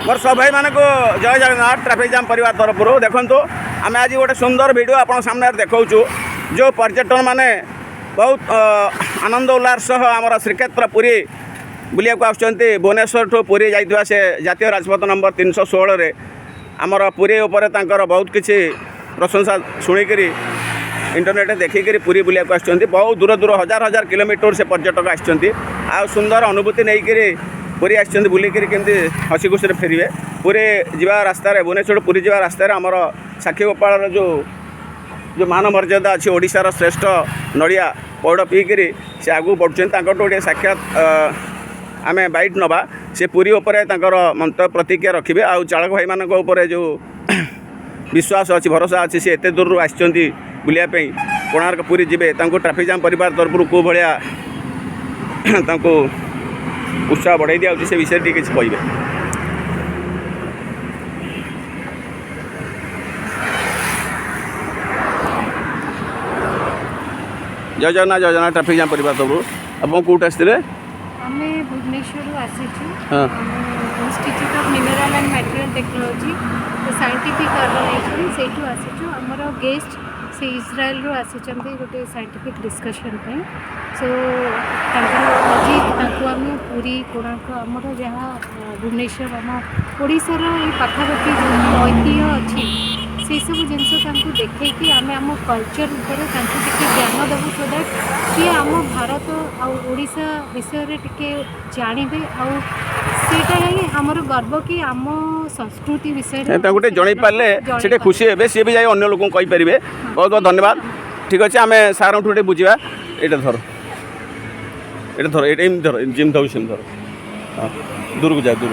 मोर सब भाई मानक जय जगन्नाथ ट्रैफिक जाम परिवार तरफ देखो आम आज गोटे सुंदर वीडियो आप सामने देखा जो पर्यटन माने बहुत आनंद उल्लास आमर श्रीक्षेत्र पुरी बुलिया को आसुँच भुवनेश्वर ठू पुरी जाइथिबा से जातीय राजपथ नंबर 316 आमर पुरी उपर तांकर बहुत किसी प्रशंसा शुणिकी इंटरनेट देखिकी पुरी बुलिया को आसुँच बहुत दूर दूर हजार हजार किलोमीटर से पर्यटक आसुँच आ सुंदर अनुभूति नहीं पुरी आसुँच बुलिक केमती हसी खुशी फेरवे पुरी जा रास्त भुवनेश्वर पुरी जा रास्त आमर साक्षी गोपाल जो मान मर्यादा अच्छी ओडिशार श्रेष्ठ नड़िया पौड़ पीकरी से आगू बढ़ुं गोटे साक्षात आम बैट नवा से पुरी उपर मंत्र प्रतिक्रिया रखिए आ चालक भाई मान जो विश्वास अच्छी भरोसा अच्छी सी एत दूर आसुँच बुलायापी कोणार्क पुरी जी ट्रैफिक जाम परिवार तरफ कौ भाया उत्साह बढ़ाई दिया से विषय किसी कहे जय जगन्नाथ ट्रैफिक जाम परिवार तरफ आप कौट आसते आमे भुवनेश्वर आसीचु institute of mineral and material technology scientific organisation सेठू आसीचु हमर गेस्ट से इज्राएल रो आसीचन गोटे साइंटिफिक डिस्कशन पे सो आज आम पूरी कोणार्क आमर जहाँ भुवनेश्वर आम ओडिशार ये पाखापाखि जो ऐतिह्य अच्छी से सब जिनस देखी आम आम कल्चर उपर ज्ञान देवु सो दैट सी आम भारत आड़िशा विषय टे जानवे आमर गर्व कि आम संस्कृति विषय गोटे जन पारे से खुशी हे सी भी जाए अन्य लोक कहींपारे बहुत बहुत धन्यवाद ठीक अच्छे आम सार गोटे बुझा ये धर ये धर ये धर जिम धर सिम धर हाँ दूर को जा दूर